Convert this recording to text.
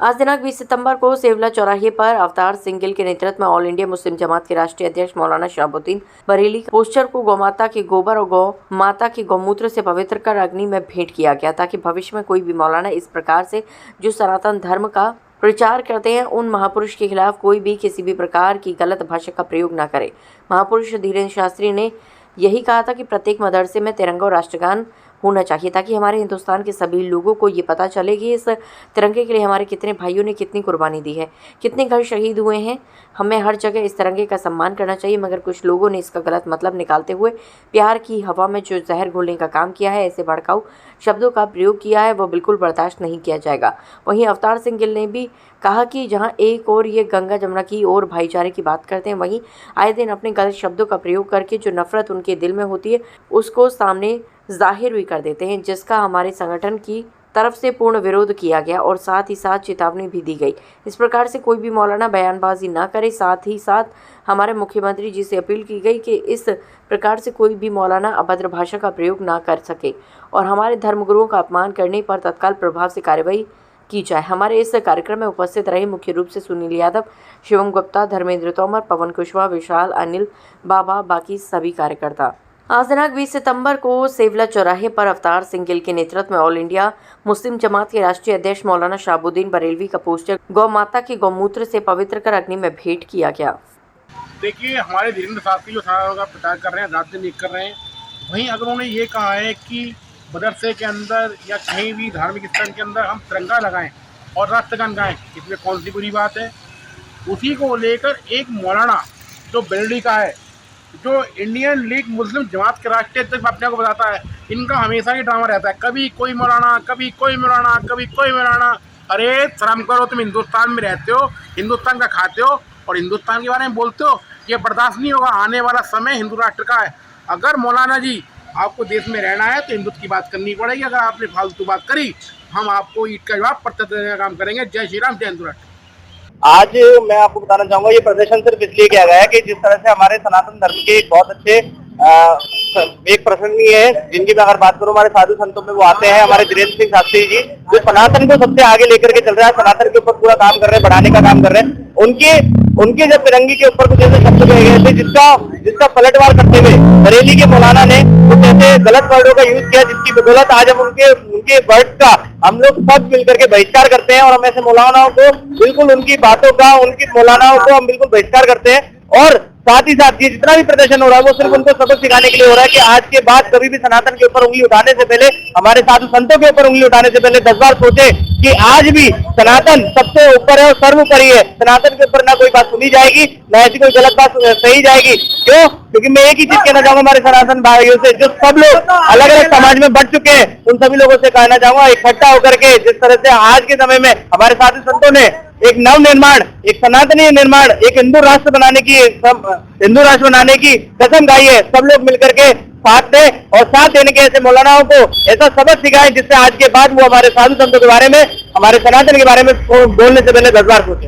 आज दिनांक 20 सितंबर को सेवला चौराहे पर अवतार सिंह गिल के नेतृत्व में ऑल इंडिया मुस्लिम जमात के राष्ट्रीय अध्यक्ष मौलाना शहाबुद्दीन बरेली पोस्टर को गौमाता के गोबर और गौ माता के गौमूत्र से पवित्र कर अग्नि में भेंट किया गया, ताकि भविष्य में कोई भी मौलाना इस प्रकार से जो सनातन धर्म का प्रचार करते हैं उन महापुरुष के खिलाफ कोई भी किसी भी प्रकार की गलत भाषा का प्रयोग न करे। महापुरुष धीरेन्द्र शास्त्री ने यही कहा था कि प्रत्येक मदरसे में तिरंगा और राष्ट्रगान होना चाहिए, ताकि हमारे हिंदुस्तान के सभी लोगों को ये पता चले कि इस तिरंगे के लिए हमारे कितने भाइयों ने कितनी कुर्बानी दी है, कितने घर शहीद हुए हैं। हमें हर जगह इस तिरंगे का सम्मान करना चाहिए, मगर कुछ लोगों ने इसका गलत मतलब निकालते हुए प्यार की हवा में जो जहर घोलने का काम किया है, ऐसे भड़काऊ शब्दों का प्रयोग किया है, वह बिल्कुल बर्दाश्त नहीं किया जाएगा। वहीं अवतार सिंह गिल ने भी कहा कि जहां एक और ये गंगा जमुना की और भाईचारे की बात करते हैं, वहीं आए दिन अपने गलत शब्दों का प्रयोग करके जो नफरत उनके दिल में होती है उसको सामने जाहिर भी कर देते हैं, जिसका हमारे संगठन की तरफ से पूर्ण विरोध किया गया और साथ ही साथ चेतावनी भी दी गई। इस प्रकार से कोई भी मौलाना बयानबाजी ना करे। साथ ही साथ हमारे मुख्यमंत्री जी से अपील की गई कि इस प्रकार से कोई भी मौलाना अभद्र भाषा का प्रयोग ना कर सके और हमारे धर्मगुरुओं का अपमान करने पर तत्काल प्रभाव से कार्रवाई की जाए। हमारे इस कार्यक्रम में उपस्थित रहे मुख्य रूप से सुनील यादव, शिवम गुप्ता, धर्मेंद्र तोमर, पवन कुशवाहा, विशाल, अनिल, बाबा, बाकी सभी कार्यकर्ता। आज दिनांक 20 सितंबर को सेवला चौराहे पर अवतार सिंह गिल के नेतृत्व में ऑल इंडिया मुस्लिम जमात के राष्ट्रीय अध्यक्ष मौलाना शहाबुद्दीन बरेलवी का पोस्टर गौ माता के गौमूत्र से पवित्र कर अग्नि में भेंट किया गया। देखिए, हमारे धीरेन्द्र शास्त्री जो का प्रचार कर रहे हैं, रात दिन एक कर रहे हैं, वहीं अगर उन्होंने ये कहा है कि मदरसे के अंदर या कहीं भी धार्मिक स्थल के अंदर हम तिरंगा लगाएं और राष्ट्रगान गाएं, इसमें कौन सी बुरी बात है। उसी को लेकर एक मौलाना जो बरेली का है, जो इंडियन लीग मुस्लिम जमात के राष्ट्रीय अध्यक्ष अपने को बताता है, इनका हमेशा ही ड्रामा रहता है, कभी कोई मौलाना, कभी कोई मौलाना, कभी कोई मौलाना। अरे शर्म करो, तुम हिंदुस्तान में रहते हो, हिंदुस्तान का खाते हो और हिंदुस्तान के बारे में बोलते हो। ये बर्दाश्त नहीं होगा। आने वाला समय हिंदू राष्ट्र का है। अगर मौलाना जी आपको देश में रहना है तो हिंदुत्व की बात करनी पड़ेगी। अगर आपने फालतू बात करी, हम आपको ईट का जवाब प्रत्यक्ष देने का काम करेंगे। जय श्री राम, जय हिंदू राष्ट्र। आज मैं आपको बताना चाहूंगा, ये प्रदर्शन सिर्फ इसलिए किया गया है कि जिस तरह से हमारे सनातन धर्म के एक बहुत अच्छे एक प्रसंगी है, जिनकी मैं अगर बात करूं हमारे साधु संतों में, वो आते हैं हमारे धीरेन्द्र सिंह शास्त्री जी, जो सनातन को सबसे आगे लेकर के चल रहा है, सनातन के ऊपर पूरा काम कर रहे हैं, बढ़ाने का काम कर रहे हैं। उनके जब तिरंगे के ऊपर कुछ ऐसे शब्द कहे गए थे जिसका पलटवार करते हुए बरेली के मौलाना ने कुछ ऐसे गलत वर्डों का यूज किया, जिसकी बदौलत आज हम उनके वर्ड का हम लोग सब मिलकर के बहिष्कार करते हैं और हम ऐसे मौलानाओं को बिल्कुल उनकी बातों का, उनकी मौलानाओं को हम बिल्कुल बहिष्कार करते हैं। और साथ ही साथ ये जितना भी प्रदर्शन हो रहा है वो सिर्फ उनको सबक सिखाने के लिए हो रहा है कि आज के बाद कभी भी सनातन के ऊपर उंगली उठाने से पहले, हमारे साधु संतों के ऊपर उंगली उठाने से पहले 10 बार सोचे कि आज भी सनातन सबसे ऊपर है और सर्वोपरि है। सनातन के ऊपर ना कोई बात सुनी जाएगी, ना ऐसी कोई गलत बात सही जाएगी। क्यों? क्योंकि मैं एक ही चीज कहना चाहूंगा हमारे सनातन भाइयों से, जो सब लोग अलग अलग समाज में बढ़ चुके हैं, उन सभी लोगों से कहना चाहूंगा, इकट्ठा होकर के जिस तरह से आज के समय में हमारे साधु संतों ने एक नव निर्माण, एक सनातनी निर्माण, एक हिंदू राष्ट्र बनाने की कसम खाई है, सब लोग मिलकर के साथ दे और साथ देने के ऐसे मौलानाओं को ऐसा सबक सिखाएं जिससे आज के बाद वो हमारे साधु संतों के बारे में, हमारे सनातन के बारे में बोलने से पहले 10 बार सोचें।